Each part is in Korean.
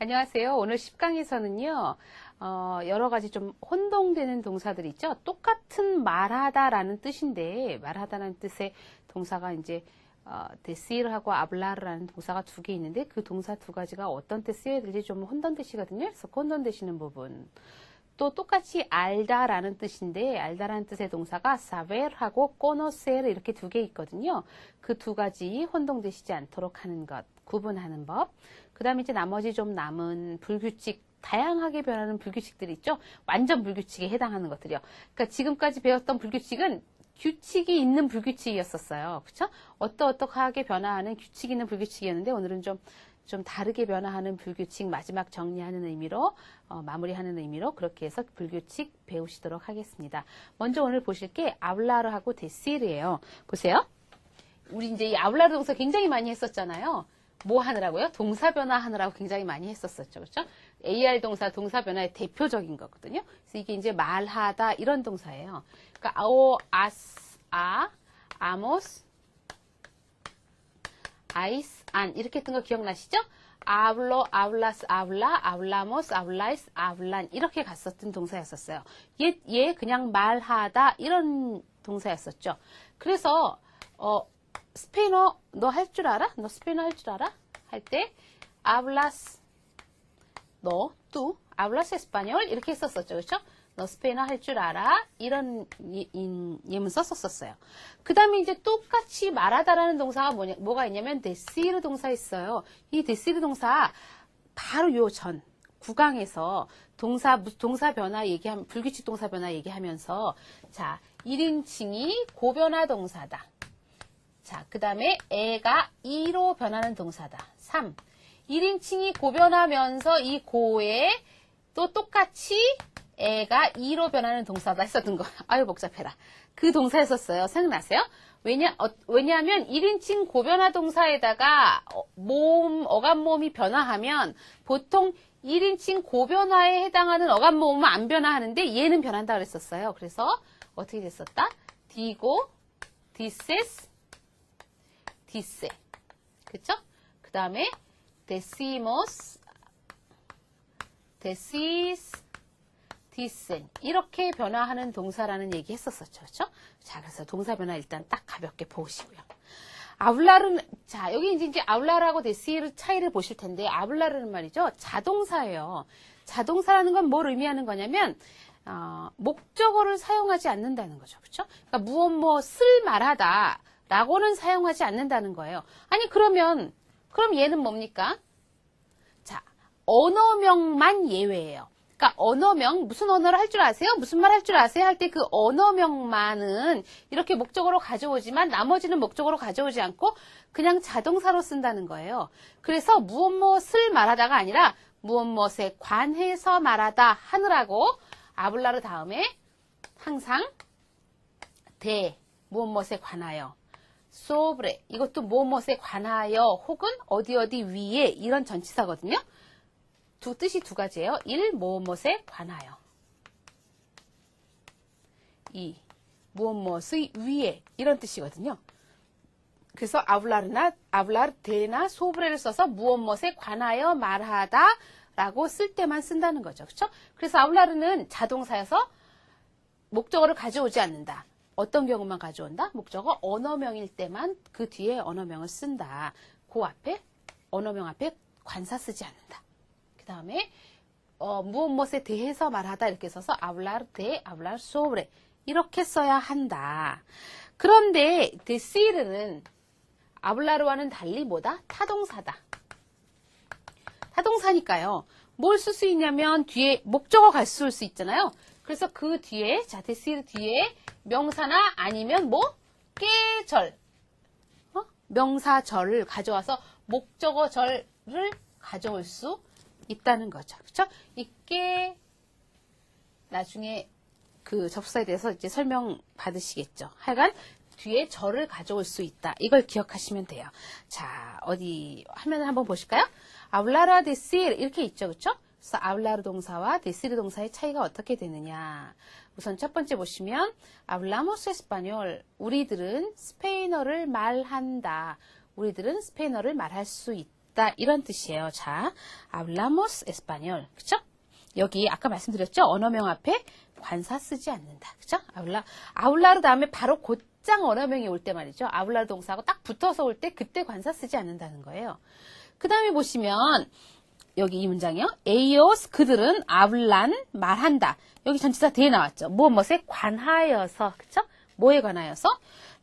안녕하세요. 오늘 10강에서는요, 여러 가지 좀 혼동되는 동사들 있죠? 똑같은 말하다라는 뜻인데, 말하다라는 뜻의 동사가 이제, decir하고 hablar라는 동사가 두 개 있는데, 그 동사 두 가지가 어떤 때 쓰여야 될지 좀 혼돈되시거든요. 그래서 혼돈되시는 부분. 또 똑같이 알다라는 뜻인데, 알다라는 뜻의 동사가 saber하고 conocer 이렇게 두 개 있거든요. 그 두 가지 혼동되시지 않도록 하는 것, 구분하는 법. 그 다음에 이제 나머지 좀 남은 불규칙, 다양하게 변하는 불규칙들이 있죠. 완전 불규칙에 해당하는 것들이요. 그러니까 지금까지 배웠던 불규칙은 규칙이 있는 불규칙이었었어요. 그렇죠? 어떠하게 변화하는 규칙이 있는 불규칙이었는데 오늘은 좀 다르게 변화하는 불규칙 마지막 정리하는 의미로 마무리하는 의미로 그렇게 해서 불규칙 배우시도록 하겠습니다. 먼저 오늘 보실 게 hablar하고 decir이에요. 보세요. 우리 이제 이 hablar 동사 굉장히 많이 했었잖아요. 뭐 하느라고요? 동사 변화 하느라고 굉장히 많이 했었었죠. 그렇죠? AR 동사 변화의 대표적인 거거든요. 그래서 이게 이제 말하다 이런 동사예요. 그러니까 amos, ais, an 이렇게 했던 거 기억나시죠? hablo, hablas, habla, hablamos, hablais, hablan 이렇게 갔었던 동사였었어요. 얘 그냥 말하다 이런 동사였었죠. 그래서 스페인어 너 할 줄 알아? 너 스페인어 할 줄 알아? 할 때 hablas 너, tú, hablas español 이렇게 했었었죠. 그렇죠? 너 스페인어 할 줄 알아? 이런 예문 썼었어요. 그 다음에 이제 똑같이 말하다라는 동사가 뭐가 있냐면 decir 동사 있어요. 이 decir 동사 바로 요 전 구강에서 동사 변화 얘기하면 불규칙 동사 변화 얘기하면서 자 1인칭이 고변화 동사다. 자, 그 다음에 애가 2로 변하는 동사다. 3. 1인칭이 고변하면서 이 고에 또 똑같이 애가 2로 변하는 동사다 했었던 거. 아유, 복잡해라. 그 동사였었어요. 생각나세요? 왜냐하면 1인칭 고변화 동사에다가 어감모음이 변화하면 보통 1인칭 고변화에 해당하는 어감모음은 안 변화하는데 얘는 변한다 그랬었어요. 그래서 어떻게 됐었다? digo, dices, dice. 그쵸? 그 다음에 decimos, decís, dicen. 이렇게 변화하는 동사라는 얘기 했었었죠. 그쵸? 자, 그래서 동사 변화 일단 딱 가볍게 보시고요. hablar은, 자, 여기 이제 hablar하고 decir 차이를 보실 텐데, hablar은 말이죠. 자동사예요. 자동사라는 건 뭘 의미하는 거냐면, 목적어를 사용하지 않는다는 거죠. 그쵸? 그러니까 무엇을 말하다. 라고는 사용하지 않는다는 거예요. 아니 그럼 얘는 뭡니까? 자, 언어명만 예외예요. 그러니까 언어명, 무슨 언어를 할 줄 아세요? 무슨 말 할 줄 아세요? 할 때 그 언어명만은 이렇게 목적어로 가져오지만 나머지는 목적어로 가져오지 않고 그냥 자동사로 쓴다는 거예요. 그래서 무엇을 말하다가 아니라 무엇에 관해서 말하다 하느라고 아블라르 다음에 항상 무엇에 관하여 sobre 이것도 무엇에 관하여 혹은 어디 위에 이런 전치사거든요. 뜻이 두 가지예요. 1. 무엇에 관하여 2. 무엇의 위에 이런 뜻이거든요. 그래서 hablar de나 sobre를 써서 무엇에 관하여 말하다 라고 쓸 때만 쓴다는 거죠. 그렇죠? 그래서 hablar는 자동사여서 목적어를 가져오지 않는다. 어떤 경우만 가져온다? 목적어 언어명일 때만 그 뒤에 언어명을 쓴다. 그 앞에 언어명 앞에 관사 쓰지 않는다. 그 다음에 무엇에 대해서 말하다 이렇게 써서 hablar de, hablar sobre 이렇게 써야 한다. 그런데 decir는 hablar와는 달리 뭐다? 타동사다. 타동사니까요. 뭘 쓸 수 있냐면 뒤에 목적어 쓸 수 있잖아요. 그래서 그 뒤에 자 decir 뒤에 명사나 아니면 깨절 명사절을 가져와서 목적어절을 가져올 수 있다는 거죠. 그렇죠? 이게 나중에 그 접수사에 대해서 이제 설명 받으시겠죠. 하여간 뒤에 절을 가져올 수 있다. 이걸 기억하시면 돼요. 자, 어디 화면을 한번 보실까요? hablar decir 이렇게 있죠. 그렇죠? 그래서 hablar 동사와 decir 동사의 차이가 어떻게 되느냐. 우선 첫 번째 보시면 hablamos español. 우리들은 스페인어를 말한다. 우리들은 스페인어를 말할 수 있다. 않다 이런 뜻이에요. 자, hablamos español. 그쵸? 여기 아까 말씀드렸죠? 언어명 앞에 관사 쓰지 않는다. 그쵸? 아울라르 다음에 바로 곧장 언어명이 올 때 말이죠. 아울라르 동사하고 딱 붙어서 올 때 그때 관사 쓰지 않는다는 거예요. 그 다음에 보시면 여기 이 문장이요. ellos 그들은 hablan 말한다. 여기 전치사 대 나왔죠. 무엇에 관하여서. 그쵸? 뭐에 관하여서?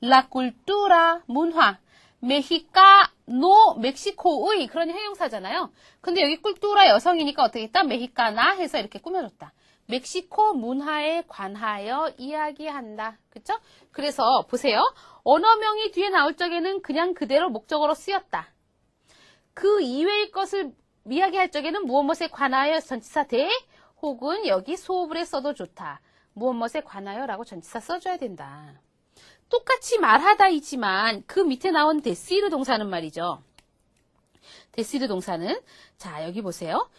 La cultura 문화. 메히카노 멕시코의 그런 형용사잖아요. 근데 여기 꿀뚜라 여성이니까 어떻게 했다? 메히카나 해서 이렇게 꾸며줬다. 멕시코 문화에 관하여 이야기한다. 그쵸? 그래서 보세요. 언어명이 뒤에 나올 적에는 그냥 그대로 목적어로 쓰였다. 그 이외의 것을 이야기할 적에는 무엇에 관하여 전치사 대 혹은 여기 소불에 써도 좋다. 무엇에 관하여라고 전치사 써줘야 된다. 똑같이 말하다이지만 그 밑에 나온 데시르 동사는 말이죠. 데시르 동사는 자 여기 보세요.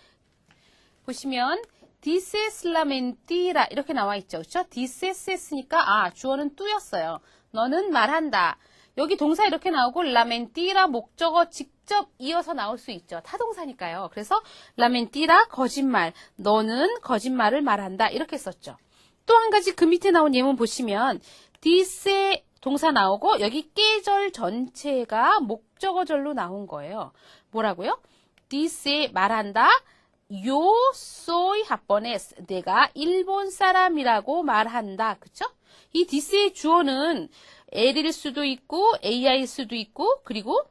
보시면 dices la mentira 이렇게 나와 있죠. 그렇죠? dices 했으니까 주어는 뚜였어요. 너는 말한다. 여기 동사 이렇게 나오고 la mentira 목적어 직접 이어서 나올 수 있죠. 타동사니까요. 그래서 la mentira 거짓말. 너는 거짓말을 말한다. 이렇게 썼죠. 또 한 가지 그 밑에 나온 예문 보시면 dice 동사 나오고 여기 깨절 전체가 목적어절로 나온 거예요. 뭐라고요? dice 말한다. Yo soy japonés. 내가 일본 사람이라고 말한다. 그쵸? 이 dice의 주어는 L일 수도 있고 AI일 수도 있고 그리고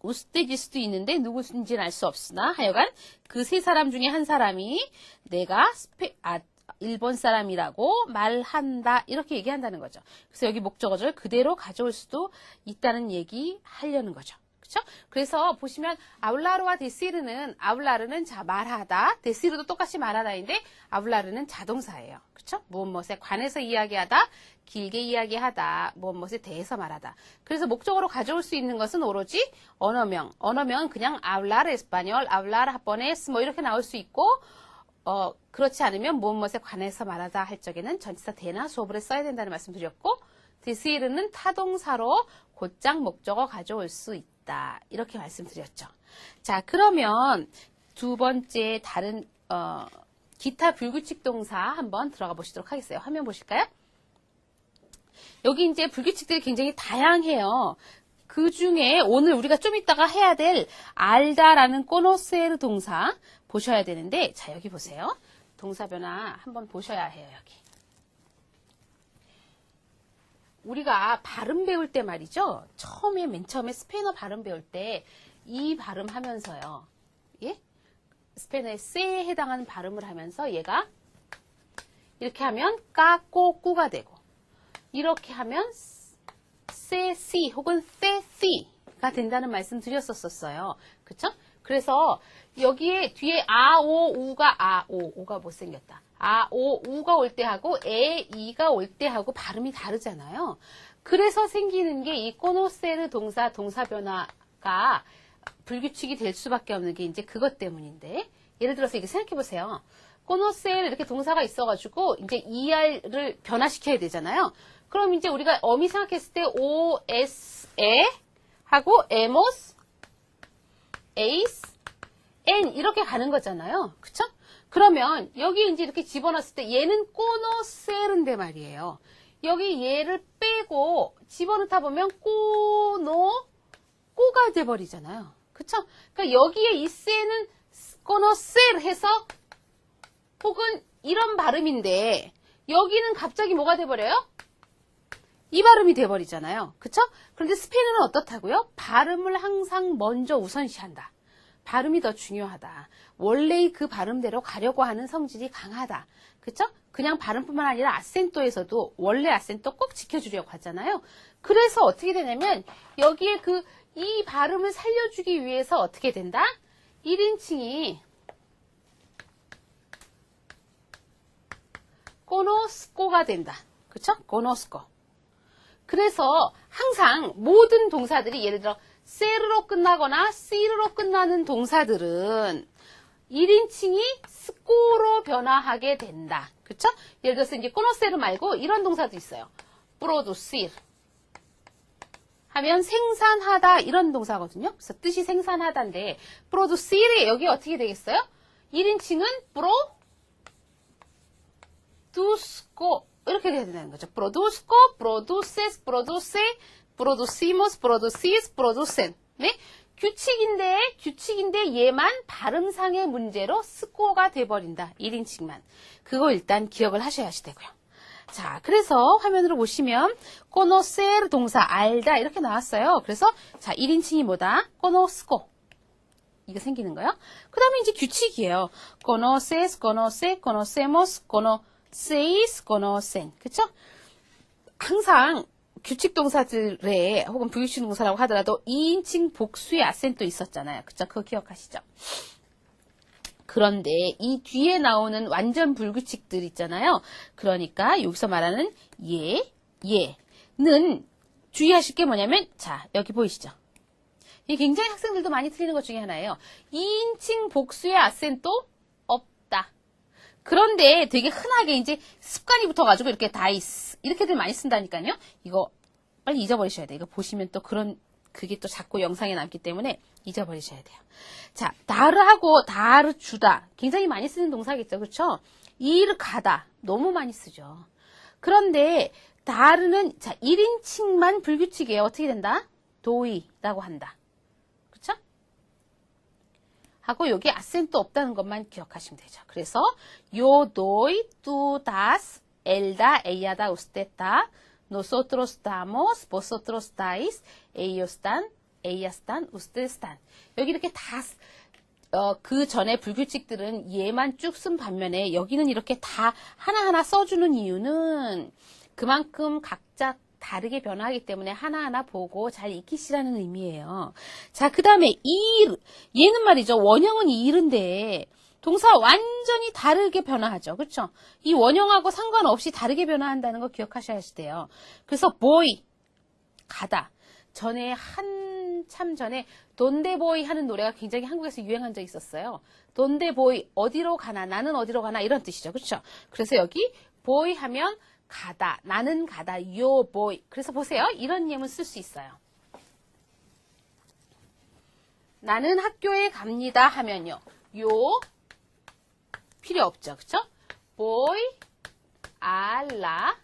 우스테질 수도 있는데 누구인지는 알 수 없으나 하여간 그 세 사람 중에 한 사람이 내가 일본 사람이라고 말한다. 이렇게 얘기한다는 거죠. 그래서 여기 목적어절 그대로 가져올 수도 있다는 얘기 하려는 거죠. 그렇죠? 그래서 보시면 아울라르와 데시르는 아울라르는 말하다, 데시르도 똑같이 말하다인데 아울라르는 자동사예요. 그렇죠? 무엇에 관해서 이야기하다, 길게 이야기하다, 무엇에 대해서 말하다. 그래서 목적어로 가져올 수 있는 것은 오로지 언어명. 언어명은 그냥 hablar español, hablar japonés 이렇게 나올 수 있고 그렇지 않으면 무엇에 관해서 말하다 할 적에는 전치사 대나 수어를 써야 된다는 말씀 드렸고 데시르는 타동사로 곧장 목적어 가져올 수 있다. 이렇게 말씀드렸죠. 자, 그러면 두 번째 다른 기타 불규칙 동사 한번 들어가 보시도록 하겠어요. 화면 보실까요? 여기 이제 불규칙들이 굉장히 다양해요. 그 중에 오늘 우리가 좀 이따가 해야 될 알다라는 conocer 동사 보셔야 되는데 자 여기 보세요. 동사 변화 한번 보셔야 해요. 여기. 우리가 발음 배울 때 말이죠. 맨 처음에 스페인어 발음 배울 때 이 발음 하면서요. 예? 스페인어의 세에 해당하는 발음을 하면서 얘가 이렇게 하면 까꼬 꾸가 되고 이렇게 하면 세시 혹은 세시가 된다는 말씀 드렸었어요. 그쵸? 그래서 여기에 뒤에 오가 못생겼다. 우가 올 때 하고 이가 올 때 하고 발음이 다르잖아요. 그래서 생기는 게 이 코노세르 동사 변화가 불규칙이 될 수밖에 없는 게 이제 그것 때문인데 예를 들어서 이렇게 생각해 보세요. 코노세르 이렇게 동사가 있어가지고 이제 ER을 변화시켜야 되잖아요. 그럼 이제 우리가 어미 생각했을 때 OS에 하고 에모스, 에이스, N 이렇게 가는 거잖아요. 그쵸? 그러면 여기 이제 이렇게 집어넣었을 때 얘는 코노세르인데 말이에요. 여기 얘를 빼고 집어넣다 보면 꼬가 돼버리잖아요. 그쵸? 그러니까 여기에 이 세는 코노세르 해서 혹은 이런 발음인데 여기는 갑자기 뭐가 돼버려요? 이 발음이 돼버리잖아요. 그쵸? 그런데 스페인어는 어떻다고요? 발음을 항상 먼저 우선시한다. 발음이 더 중요하다. 원래의 그 발음대로 가려고 하는 성질이 강하다. 그쵸? 그냥 발음뿐만 아니라 아센토에서도 원래 아센토 꼭 지켜주려고 하잖아요. 그래서 어떻게 되냐면 여기에 이 발음을 살려주기 위해서 어떻게 된다? 1인칭이 conosco가 된다. 그쵸? conosco. 그래서 항상 모든 동사들이 예를 들어 세르로 끝나거나 시르로 끝나는 동사들은 1인칭이 스코로 변화하게 된다. 그쵸? 예를 들어서 이제 conocer 말고 이런 동사도 있어요. producir 하면 생산하다 이런 동사거든요. 그래서 뜻이 생산하다인데 producere 여기 어떻게 되겠어요? 1인칭은 produzco 이렇게 돼야 되는 거죠. produzco, produces, produce, producimos, producis, producen. 네? 규칙인데 얘만 발음상의 문제로 스코가 돼버린다. 1인칭만. 그거 일단 기억을 하셔야 되고요. 자, 그래서 화면으로 보시면 conocer 동사 알다 이렇게 나왔어요. 그래서 자, 1인칭이 뭐다? conozco. 이거 생기는 거예요. 그 다음에 이제 규칙이에요. conoces, conoce, conocemos, conocéis, conocen. 그쵸? 항상 규칙 동사들에 혹은 부유식 동사라고 하더라도 2인칭 복수의 아센도 있었잖아요. 그쵸? 그거 기억하시죠? 그런데 이 뒤에 나오는 완전 불규칙들 있잖아요. 그러니까 여기서 말하는 얘는 주의하실 게 뭐냐면 자, 여기 보이시죠? 이게 굉장히 학생들도 많이 틀리는 것 중에 하나예요. 2인칭 복수의 아센도 없다. 그런데 되게 흔하게 이제 습관이 붙어가지고 이렇게 다이스 이렇게들 많이 쓴다니까요. 이거 빨리 잊어버리셔야 돼요. 이거 보시면 또 그게 또 자꾸 영상에 남기 때문에 잊어버리셔야 돼요. 자, 다르하고 다르 주다. 굉장히 많이 쓰는 동사겠죠. 그렇죠? 일 가다. 너무 많이 쓰죠. 그런데 다르는 자, 1인칭만 불규칙이에요. 어떻게 된다? 도이라고 한다. 그렇죠? 하고 여기 아센트 없다는 것만 기억하시면 되죠. 그래서 yo doy, tú das, él da, ella da, usted da, nosotros damos, vosotros dais, ellos dan, ellas dan, ustedes dan. 여기 이렇게 다 그 전에 불규칙들은 얘만 쭉 쓴 반면에 여기는 이렇게 다 하나하나 써주는 이유는 그만큼 각자 다르게 변화하기 때문에 하나하나 보고 잘 익히시라는 의미예요. 자, 그 다음에 얘는 말이죠. 원형은 일인데 동사 완전히 다르게 변화하죠. 그렇죠? 이 원형하고 상관없이 다르게 변화한다는 거 기억하셔야 돼요. 그래서 boy, 가다. 전에 한참 전에 돈데보이 하는 노래가 굉장히 한국에서 유행한 적이 있었어요. 돈데보이, 어디로 가나, 나는 어디로 가나 이런 뜻이죠. 그렇죠? 그래서 여기 boy 하면 가다, 나는 가다, yo boy. 그래서 보세요. 이런 예문 쓸 수 있어요. 나는 학교에 갑니다 하면요. 요 필요 없죠. 그쵸? voy a la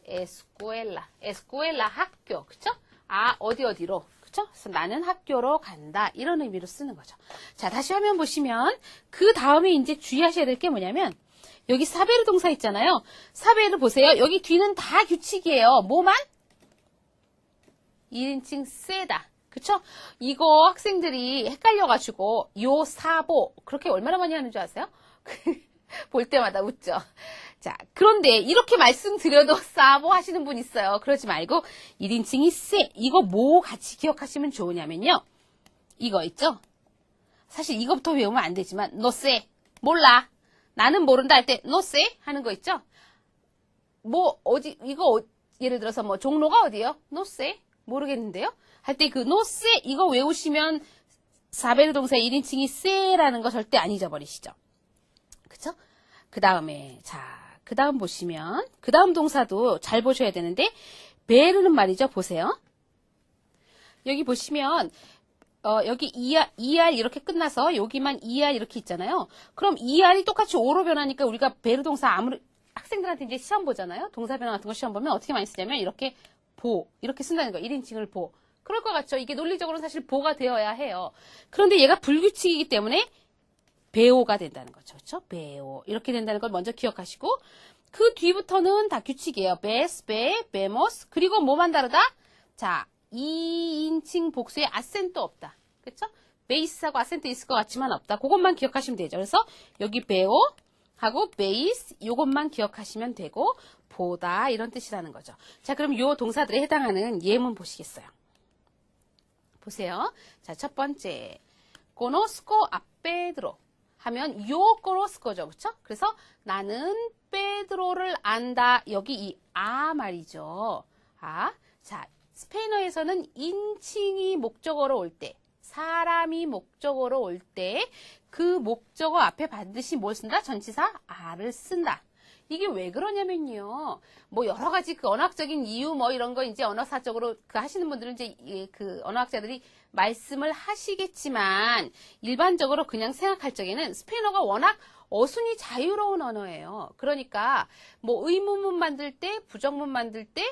escuela. escuela 학교. 그쵸? 아, 어디로. 그쵸? 그래서 나는 학교로 간다. 이런 의미로 쓰는 거죠. 자, 다시 화면 보시면 그 다음에 이제 주의하셔야 될 게 뭐냐면 여기 사베르 동사 있잖아요. 사베르 보세요. 여기 뒤는 다 규칙이에요. 뭐만? 1인칭 세다. 그쵸? 이거 학생들이 헷갈려가지고 요 사보 그렇게 얼마나 많이 하는 줄 아세요? 볼 때마다 웃죠. 자, 그런데 이렇게 말씀드려도 사보 하시는 분 있어요. 그러지 말고 1인칭이 세. 이거 뭐 같이 기억하시면 좋으냐면요. 이거 있죠? 사실 이거부터 외우면 안 되지만 너 세. 몰라. 나는 모른다 할 때 너 세 하는 거 있죠? 뭐 어디 이거 예를 들어서 뭐 종로가 어디예요? 너 세. 모르겠는데요. 할 때 그 너 세 이거 외우시면 사베르 동사 1인칭이 세라는 거 절대 안 잊어버리시죠. 그쵸? 그 다음에 그 다음 보시면 그 다음 동사도 잘 보셔야 되는데 베르는 말이죠. 보세요. 여기 보시면 여기 ER 이렇게 끝나서 여기만 ER 이렇게 있잖아요. 그럼 ER이 똑같이 O로 변하니까 우리가 베르 동사 아무리 학생들한테 이제 시험 보잖아요. 동사 변화 같은 거 시험 보면 어떻게 많이 쓰냐면 이렇게 이렇게 쓴다는 거예요. 1인칭을 그럴 것 같죠. 이게 논리적으로는 사실 보가 되어야 해요. 그런데 얘가 불규칙이기 때문에 베오가 된다는 거죠. 그렇죠? 베오. 이렇게 된다는 걸 먼저 기억하시고 그 뒤부터는 다 규칙이에요. 베스, 베모스. 그리고 뭐만 다르다? 자, 2인칭 복수에 아센트 없다. 그렇죠? 베이스하고 아센트 있을 것 같지만 없다. 그것만 기억하시면 되죠. 그래서 여기 베오 하고 베이스 이것만 기억하시면 되고 보다 이런 뜻이라는 거죠. 자, 그럼 요 동사들에 해당하는 예문 보시겠어요? 보세요. 자, 첫 번째. conozco a Pedro 하면 요 conozco죠. 그렇죠? 그래서 나는 베드로를 안다. 여기 이 말이죠. 자, 스페인어에서는 인칭이 목적어로 올 때, 사람이 목적어로 올 때 그 목적어 앞에 반드시 뭘 쓴다? 전치사 a를 쓴다. 이게 왜 그러냐면요. 뭐 여러 가지 그 언어학적인 이유 뭐 이런 거 이제 언어사적으로 그 하시는 분들은 이제 그 언어학자들이 말씀을 하시겠지만 일반적으로 그냥 생각할 적에는 스페인어가 워낙 어순이 자유로운 언어예요. 그러니까 뭐 의문문 만들 때, 부정문 만들 때,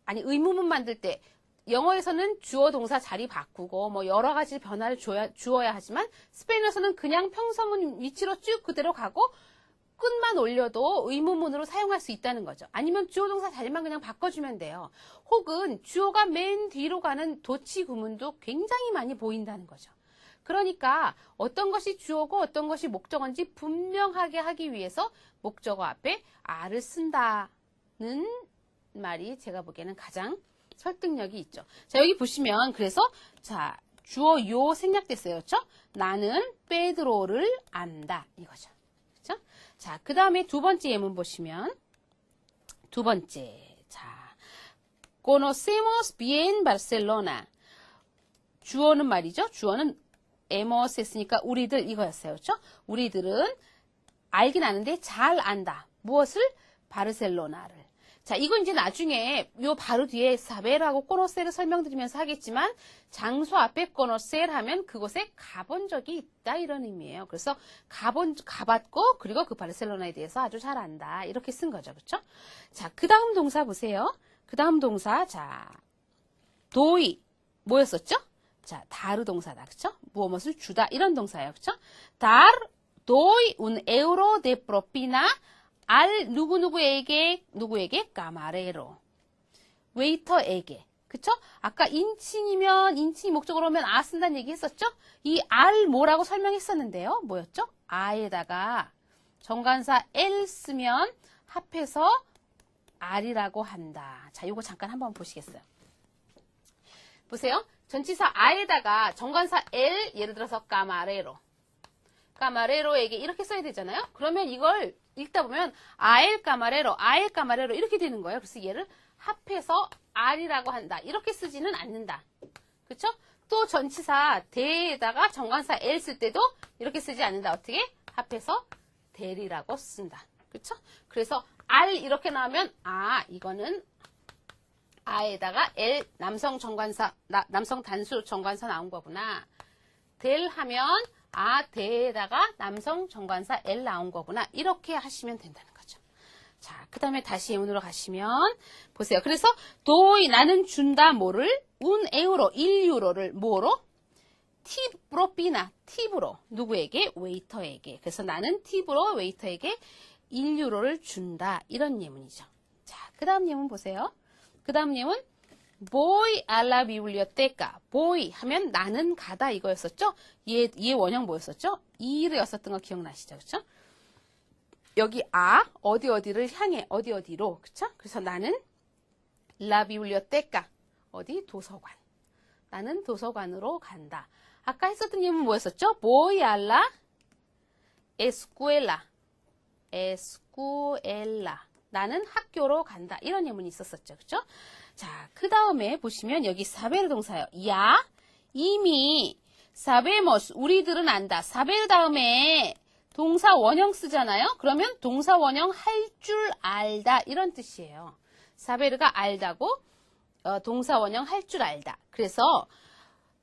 아니 의문문 만들 때 영어에서는 주어 동사 자리 바꾸고 뭐 여러 가지 변화를 주어야 하지만 스페인어에서는 그냥 평서문 위치로 쭉 그대로 가고 끝만 올려도 의문문으로 사용할 수 있다는 거죠. 아니면 주어 동사 자리만 그냥 바꿔주면 돼요. 혹은 주어가 맨 뒤로 가는 도치 구문도 굉장히 많이 보인다는 거죠. 그러니까 어떤 것이 주어고 어떤 것이 목적어인지 분명하게 하기 위해서 목적어 앞에 a를 쓴다는 말이 제가 보기에는 가장 설득력이 있죠. 자, 여기 보시면 그래서 자, 주어 요 생략됐어요. 그렇죠? 나는 페드로를 안다. 이거죠. 그렇죠? 자, 그 다음에 두 번째 예문 보시면 두 번째. 자, conocemos bien Barcelona. 주어는 말이죠. 주어는 hemos 했으니까 우리들 이거였어요. 그렇죠? 우리들은 알긴 아는데 잘 안다. 무엇을? 바르셀로나를. 자, 이거 이제 나중에 요 바로 뒤에 사베르하고 코노셀을 설명드리면서 하겠지만 장소 앞에 코노셀 하면 그곳에 가본 적이 있다 이런 의미예요. 그래서 가봤고 그리고 그 바르셀로나에 대해서 아주 잘 안다 이렇게 쓴 거죠. 그렇죠? 자, 그 다음 동사 보세요. 그 다음 동사 자 도이 뭐였었죠? 자, 다르 동사다. 그렇죠? 무엇을 주다 이런 동사예요. 그렇죠? dar doy un euro de propina 알 누구에게 까마레로 웨이터에게 그쵸? 아까 인칭이면 인칭이 목적으로 오면 아 쓴다는 얘기 했었죠? 이 알 뭐라고 설명했었는데요. 뭐였죠? 아에다가 정관사 l 쓰면 합해서 알이라고 한다. 자, 요거 잠깐 한번 보시겠어요? 보세요. 전치사 아에다가 정관사 l 예를 들어서 까마레로에게 이렇게 써야 되잖아요. 그러면 이걸 읽다 보면 아엘 까마레로 이렇게 되는 거예요. 그래서 얘를 합해서 알이라고 한다. 이렇게 쓰지는 않는다. 그렇죠? 또 전치사 대에다가 정관사 엘 쓸 때도 이렇게 쓰지 않는다. 어떻게? 합해서 델이라고 쓴다. 그렇죠? 그래서 알 이렇게 나오면 아 이거는 아에다가 엘 남성 정관사 남성 단수 정관사 나온 거구나. 델 하면 아 대에다가 남성 정관사 엘 나온 거구나. 이렇게 하시면 된다는 거죠. 자, 그 다음에 다시 예문으로 가시면 보세요. 그래서 도이 나는 준다 뭐를 un euro 1유로를 뭐로? 팁으로 팁으로 누구에게? 웨이터에게. 그래서 나는 팁으로 웨이터에게 1유로를 준다. 이런 예문이죠. 자, 그 다음 예문 보세요. 그 다음 예문 voy a la biblioteca. voy 하면 나는 가다 이거였었죠? 얘 원형 뭐였었죠? 이르였었던 거 기억나시죠? 그쵸? 여기 어디를 향해 어디로 그쵸? 그래서 나는 la biblioteca 어디? 도서관. 나는 도서관으로 간다. 아까 했었던 예문 뭐였었죠? voy a la escuela. 나는 학교로 간다. 이런 예문이 있었었죠. 그쵸? 자, 그 다음에 보시면 여기 사베르 동사요. 야, 이미 sabemos 우리들은 안다. 사베르 다음에 동사 원형 쓰잖아요. 그러면 동사 원형 할 줄 알다 이런 뜻이에요. 사베르가 알다고 동사 원형 할 줄 알다. 그래서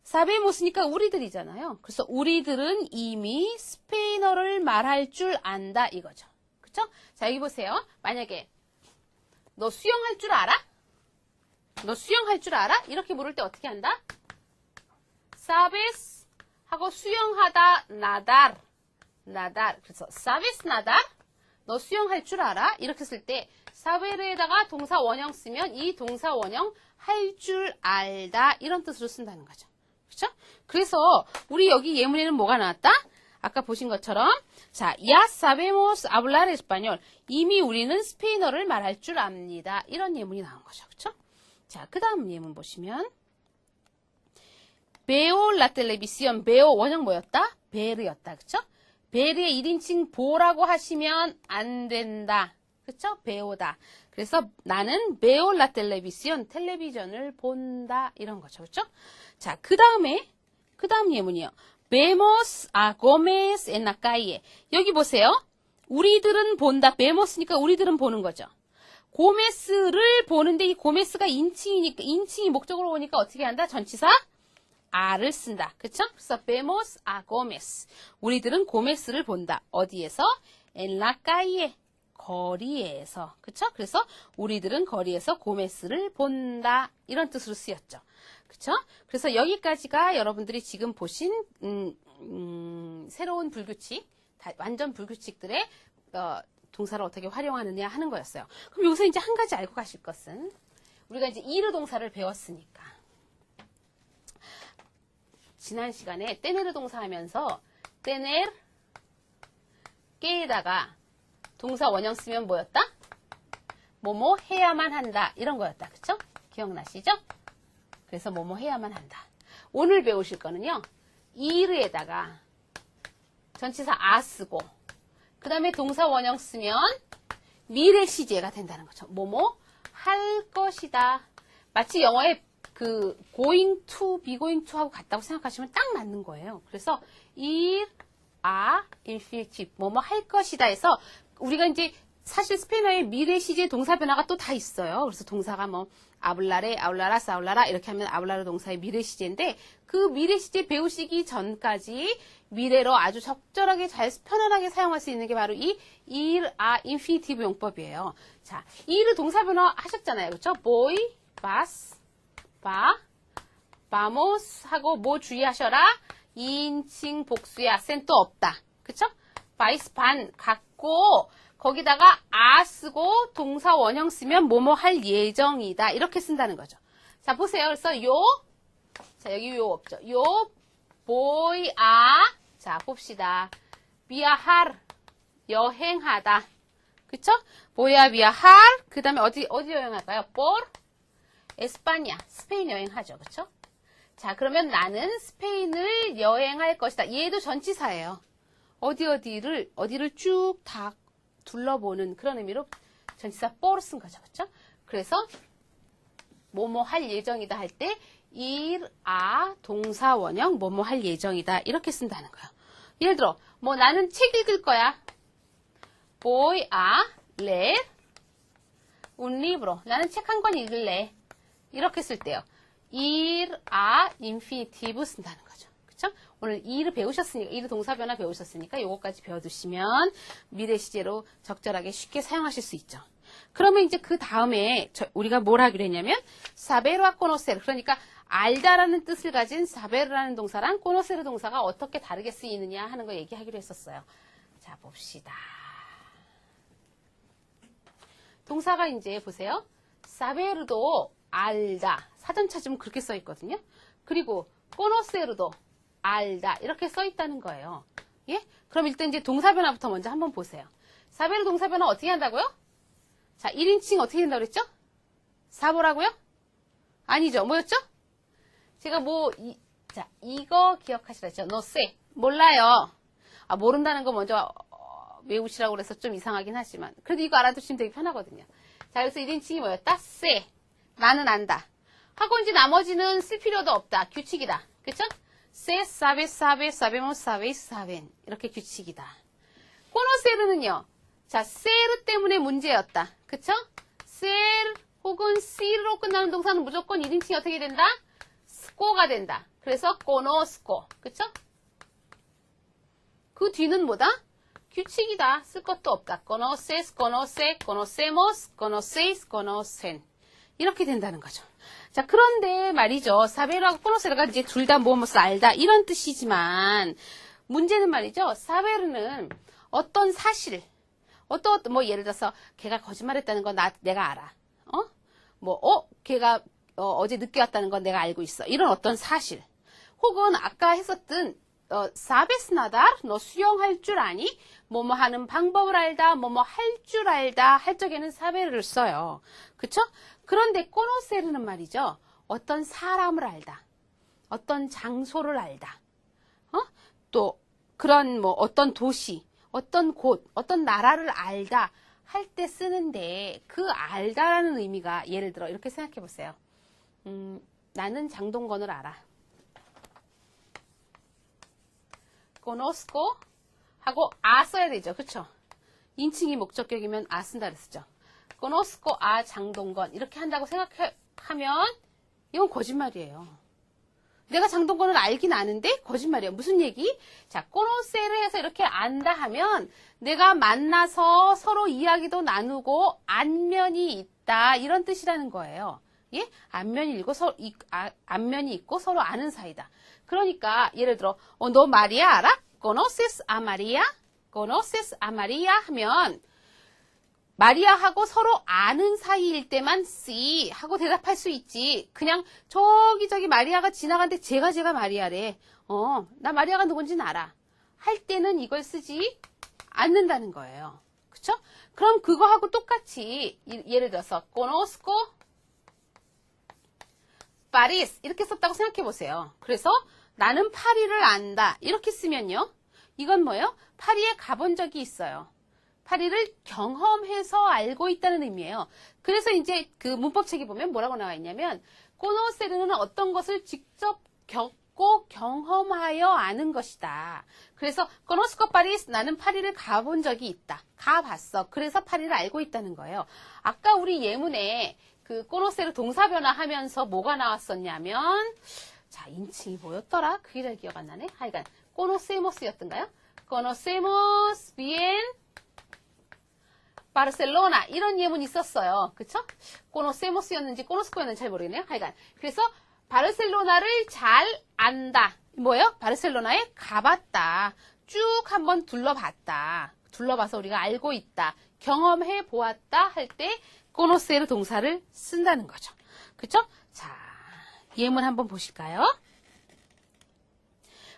sabemos니까 우리들이잖아요. 그래서 우리들은 이미 스페인어를 말할 줄 안다 이거죠. 그쵸? 자, 여기 보세요. 만약에 너 수영할 줄 알아? 너 수영할 줄 알아? 이렇게 물을 때 어떻게 한다? sabes 하고 수영하다 nadar. 그래서 sabes nadar? 너 수영할 줄 알아? 이렇게 쓸 때 saber에다가 동사 원형 쓰면 이 동사 원형 할 줄 알다 이런 뜻으로 쓴다는 거죠. 그렇죠? 그래서 우리 여기 예문에는 뭐가 나왔다? 아까 보신 것처럼 자, ya sabemos hablar español. 이미 우리는 스페인어를 말할 줄 압니다. 이런 예문이 나온 거죠. 그렇죠? 자, 그 다음 예문 보시면 veo la televisión. veo 원형 뭐였다? 베르였다. 그쵸? 베르의 1인칭 보라고 하시면 안 된다. 그쵸? 배우다. 그래서 나는 veo la televisión. 텔레비전을 본다. 이런 거죠. 그쵸? 자, 그 다음 예문이요. vemos a Gómez en la calle. 여기 보세요. 우리들은 본다. 베모스니까 우리들은 보는 거죠. 고메스를 보는데 이 고메스가 인칭이니까 인칭이 목적으로 오니까 어떻게 한다? 전치사 아를 쓴다. 그쵸? 그래서 vemos a Gómez. 우리들은 고메스를 본다. 어디에서? En la calle. 거리에서. 그쵸? 그래서 우리들은 거리에서 고메스를 본다. 이런 뜻으로 쓰였죠. 그쵸? 그래서 여기까지가 여러분들이 지금 보신 새로운 불규칙, 완전 불규칙들의 동사를 어떻게 활용하느냐 하는 거였어요. 그럼 여기서 이제 한 가지 알고 가실 것은 우리가 이제 이르 동사를 배웠으니까 지난 시간에 tener 동사 하면서 tener que에다가 동사 원형 쓰면 뭐였다? 뭐뭐 해야만 한다 이런 거였다. 그쵸? 기억나시죠? 그래서 뭐뭐 해야만 한다. 오늘 배우실 거는요. 이르에다가 전치사 아 쓰고 그 다음에 동사 원형 쓰면 미래 시제가 된다는 거죠. 뭐뭐 할 것이다. 마치 영어에 그 going to, be going to 하고 같다고 생각하시면 딱 맞는 거예요. 그래서 ir, a, infinitive, 뭐뭐 할 것이다 해서 우리가 이제 사실 스페인어의 미래 시제 동사 변화가 또 다 있어요. 그래서 동사가 뭐 아블라레, 아울라라스, 아울라라 이렇게 하면 아블라르 동사의 미래 시제인데 그 미래 시제 배우시기 전까지 미래로 아주 적절하게 잘 편안하게 사용할 수 있는 게 바로 이 ir, a, infinitive 용법이에요. 자, ir 동사 변화 하셨잖아요. 그렇죠? voy, vas, va, vamos 하고 뭐 주의하셔라? 2인칭 복수의 아센트 없다. 그쵸? vais, 반 같고 거기다가 아 쓰고 동사 원형 쓰면 뭐뭐 할 예정이다. 이렇게 쓴다는 거죠. 자, 보세요. 그래서 자, 여기 요 없죠. 요 voy a 자, 봅시다. viajar 여행하다. 그쵸? voy a viajar 그 다음에 어디 여행할까요? por 에스파냐, 스페인 여행하죠. 그쵸? 자, 그러면 나는 스페인을 여행할 것이다. 얘도 전치사예요. 어디를 쭉 다 둘러보는 그런 의미로 전치사 por을 쓴 거죠. 그쵸? 그래서 뭐뭐 할 예정이다 할 때 ir, a 동사 원형 뭐뭐 할 예정이다 이렇게 쓴다는 거예요. 예를 들어 뭐 나는 책 읽을 거야. voy a leer un libro. 나는 책 한 권 읽을래. 이렇게 쓸 때요. ir, a, infinitive 쓴다는 거죠. 그쵸? 오늘 ir 배우셨으니까, ir 동사 변화 배우셨으니까 요거까지 배워두시면 미래 시제로 적절하게 쉽게 사용하실 수 있죠. 그러면 이제 그 다음에 우리가 뭘 하기로 했냐면 saber와 conocer 그러니까 알다라는 뜻을 가진 saber라는 동사랑 conocer 동사가 어떻게 다르게 쓰이느냐 하는 거 얘기하기로 했었어요. 자, 봅시다. 동사가 이제 보세요. saber도 알다. 사전 찾으면 그렇게 써 있거든요. 그리고 conocer도 알다. 이렇게 써 있다는 거예요. 예? 그럼 일단 이제 동사 변화부터 먼저 한번 보세요. saber 동사 변화 어떻게 한다고요? 자, 1인칭 어떻게 된다고 그랬죠? 사보라고요? 아니죠. 뭐였죠? 제가 자, 이거 기억하시라 했죠? no sé. 몰라요. 아, 모른다는 거 먼저 외우시라고 그래서 좀 이상하긴 하지만 그래도 이거 알아두시면 되게 편하거든요. 자, 그래서 1인칭이 뭐였다? sé. 나는 안다. 하고 이제 나머지는 쓸 필요도 없다. 규칙이다. 그쵸? sé, sabe, sabe, sabemos, sabéis, saben. 이렇게 규칙이다. conocer는요. 자, ser 때문에 문제였다. 그쵸? ser 혹은 s로 끝나는 동사는 무조건 1인칭이 어떻게 된다? sco가 된다. 그래서 conozco. 그쵸? 그 뒤는 뭐다? 규칙이다. 쓸 것도 없다. conoces, conoce, conocemos, conocéis, conocen. 이렇게 된다는 거죠. 자, 그런데 말이죠. 사베르하고 코노세르가 이제 둘 다 뭐뭐 알다 이런 뜻이지만 문제는 말이죠. 사베르는 어떤 사실, 뭐 예를 들어서 걔가 거짓말했다는 건 내가 알아. 걔가 어제 늦게 왔다는 건 내가 알고 있어. 이런 어떤 사실. 혹은 아까 했었던 사베스 나달 너 수영할 줄 아니? 뭐뭐 하는 방법을 알다, 뭐뭐 할 줄 알다 할 적에는 사베르를 써요. 그쵸? 그런데 코노세르는 말이죠. 어떤 사람을 알다. 어떤 장소를 알다. 또 그런 뭐 어떤 도시, 어떤 곳, 어떤 나라를 알다 할 때 쓰는데 그 알다라는 의미가 예를 들어 이렇게 생각해 보세요. 나는 장동건을 알아. conozco 하고 아 써야 되죠. 그쵸? 인칭이 목적격이면 아 쓴다 그랬었죠. conozco 아 장동건 이렇게 한다고 생각하면 이건 거짓말이에요. 내가 장동건을 알긴 아는데 거짓말이에요. 무슨 얘기? 자, conocer를 해서 이렇게 안다 하면 내가 만나서 서로 이야기도 나누고 안면이 있다 이런 뜻이라는 거예요. 예? 안면이 있고 서로 아는 사이다. 그러니까 예를 들어 너 마리아 알아? ¿Conoces a María? ¿Conoces a María? 하면 마리아하고 서로 아는 사이일 때만 sí 하고 대답할 수 있지. 그냥 저기 마리아가 지나가는데 제가 마리아래. 나 마리아가 누군지는 알아. 할 때는 이걸 쓰지 않는다는 거예요. 그쵸? 그럼 그거하고 똑같이 예를 들어서 conozco París 이렇게 썼다고 생각해 보세요. 그래서 나는 파리를 안다 이렇게 쓰면요. 이건 뭐예요? 파리에 가본 적이 있어요. 파리를 경험해서 알고 있다는 의미예요. 그래서 이제 그 문법책에 보면 뭐라고 나와 있냐면 conocer는 어떤 것을 직접 겪고 경험하여 아는 것이다. 그래서 conozco París 나는 파리를 가본 적이 있다. 가봤어. 그래서 파리를 알고 있다는 거예요. 아까 우리 예문에 그 conocer 동사 변화하면서 뭐가 나왔었냐면 자 인칭이 뭐였더라? 그게 잘 기억 안 나네. 하여간 conocemos였던가요? conocemos bien 바르셀로나 이런 예문이 있었어요. 그쵸? conocemo스였는지 conosco였는지 잘 모르겠네요. 하여간 그래서 바르셀로나를 잘 안다. 뭐예요? 바르셀로나에 가봤다. 쭉 한번 둘러봤다. 둘러봐서 우리가 알고 있다. 경험해 보았다 할 때 conocer 동사를 쓴다는 거죠. 그쵸? 자, 예문 한번 보실까요?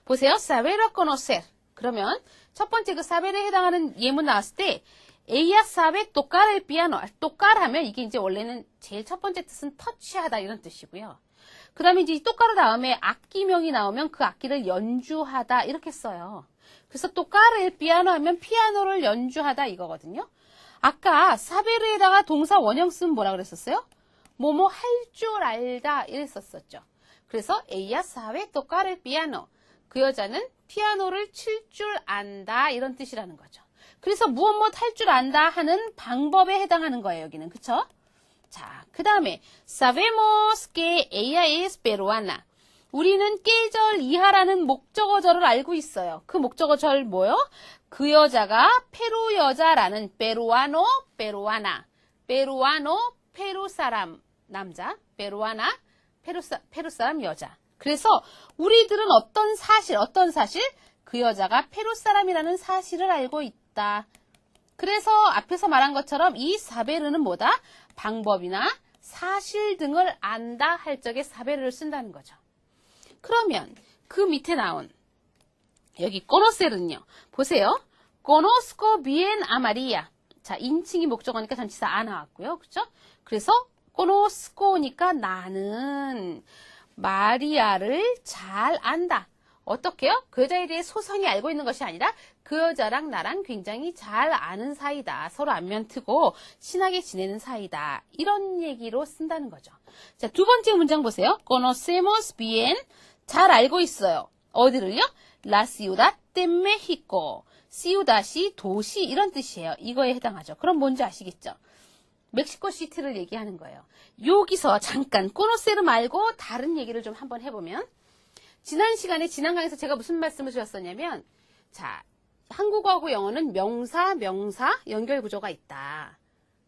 보세요. saberlo conocer. 그러면 첫 번째 그 saber에 해당하는 예문 나왔을 때 ella sabe tocar el piano. tocar 하면 이게 이제 원래는 제일 첫 번째 뜻은 터치하다 이런 뜻이고요. 그 다음에 이제 tocar 다음에 악기명이 나오면 그 악기를 연주하다 이렇게 써요. 그래서 tocar el piano 하면 피아노를 연주하다 이거거든요. 아까 saber에다가 동사 원형 쓰면 뭐라 그랬었어요? 뭐뭐 할 줄 알다 이랬었죠. 그래서 ella sabe tocar el piano. 그 여자는 피아노를 칠 줄 안다 이런 뜻이라는 거죠. 그래서 무엇 할 줄 안다 하는 방법에 해당하는 거예요. 여기는. 그쵸? 자, 그 다음에 sabemos que ella es peruana. 우리는 계절 이하라는 목적어절을 알고 있어요. 그 목적어절 뭐요? 그 여자가 페루 여자라는 peruano, peruana. peruano, 페루 사람 남자. peruana, 페루 사람 여자. 그래서 우리들은 어떤 사실? 그 여자가 페루 사람이라는 사실을 알고 있다. 그래서 앞에서 말한 것처럼 이 사베르는 뭐다? 방법이나 사실 등을 안다 할 적에 사베르를 쓴다는 거죠. 그러면 그 밑에 나온 여기 conocer은요. 보세요. conozco bien a María. 자, 인칭이 목적어니까 전치사 아 나왔고요. 그렇죠? 그래서 conozco니까 나는 마리아를 잘 안다. 어떻게요? 그 여자에 대해 소상히 알고 있는 것이 아니라 그 여자랑 나랑 굉장히 잘 아는 사이다. 서로 안면 트고 친하게 지내는 사이다. 이런 얘기로 쓴다는 거죠. 자, 두 번째 문장 보세요. Conocemos bien. 잘 알고 있어요. 어디를요? La ciudad de México. ciudad이 도시 이런 뜻이에요. 이거에 해당하죠. 그럼 뭔지 아시겠죠? 멕시코 시티를 얘기하는 거예요. 여기서 잠깐 conocer 말고 다른 얘기를 좀 한번 해보면 지난 시간에 지난 강에서 제가 무슨 말씀을 드렸었냐면 자 한국어하고 영어는 명사 연결 구조가 있다.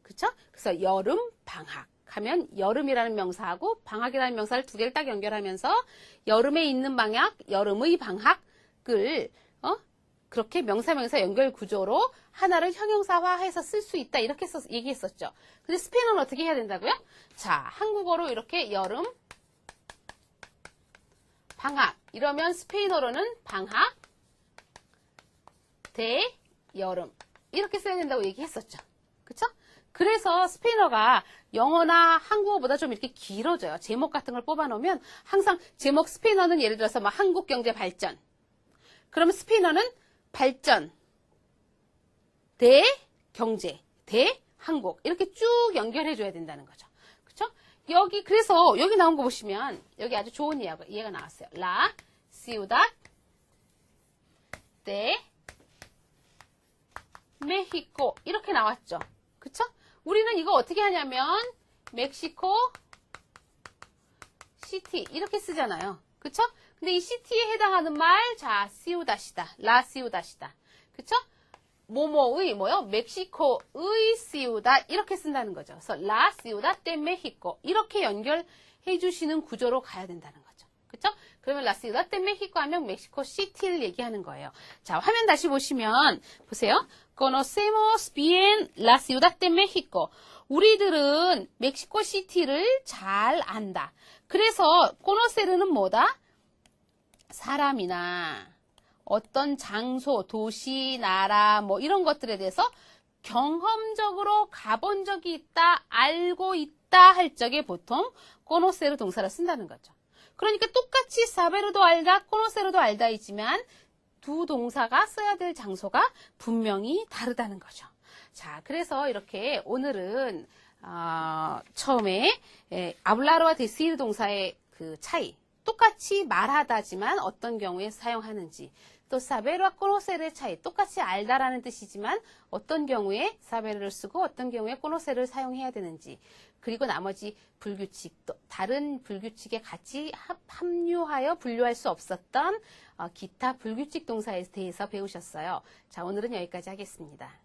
그쵸? 그래서 여름 방학 하면 여름이라는 명사하고 방학이라는 명사를 두 개를 딱 연결하면서 여름에 있는 방학, 여름의 방학을 그렇게 명사 연결 구조로 하나를 형용사화해서 쓸 수 있다. 이렇게 얘기했었죠. 근데 스페인어는 어떻게 해야 된다고요? 자, 한국어로 이렇게 여름 방학 이러면 스페인어로는 방학 대 여름 이렇게 써야 된다고 얘기했었죠. 그쵸? 그래서 스페인어가 영어나 한국어보다 좀 이렇게 길어져요. 제목 같은 걸 뽑아놓으면 항상 제목 스페인어는 예를 들어서 막 한국 경제 발전 그러면 스페인어는 발전 대 경제 대 한국 이렇게 쭉 연결해 줘야 된다는 거죠. 그쵸? 그래서 여기 나온 거 보시면 여기 아주 좋은 예가 나왔어요. La ciudad de 메히코 이렇게 나왔죠. 그쵸? 우리는 이거 어떻게 하냐면 멕시코 시티 이렇게 쓰잖아요. 그쵸? 근데 이 시티에 해당하는 말, 자, 시우다시다. 라 시우다시다. 그쵸? 뭐뭐의, 뭐요? 멕시코의 시우다. 이렇게 쓴다는 거죠. 그래서 라 시우다 데 메히코. 이렇게 연결해 주시는 구조로 가야 된다는 거죠. 그쵸? 그러면 라 시우다 데 메히코 하면 멕시코 시티를 얘기하는 거예요. 자, 화면 다시 보시면, 보세요. Conocemos bien la ciudad de México. 우리들은 멕시코 시티를 잘 안다. 그래서 conocer는 뭐다? 사람이나 어떤 장소, 도시, 나라 뭐 이런 것들에 대해서 경험적으로 가본 적이 있다, 알고 있다 할 적에 보통 conocer 동사를 쓴다는 거죠. 그러니까 똑같이 saber도 알다, conocer도 알다이지만 두 동사가 써야 될 장소가 분명히 다르다는 거죠. 자, 그래서 이렇게 오늘은 처음에 hablar와 decir 동사의 그 차이, 똑같이 말하다지만 어떤 경우에 사용하는지, 또 saber와 conocer의 차이, 똑같이 알다라는 뜻이지만 어떤 경우에 saber을 쓰고 어떤 경우에 conocer을 사용해야 되는지, 그리고 나머지 불규칙, 또 다른 불규칙에 같이 합류하여 분류할 수 없었던 기타 불규칙 동사에 대해서 배우셨어요. 자, 오늘은 여기까지 하겠습니다.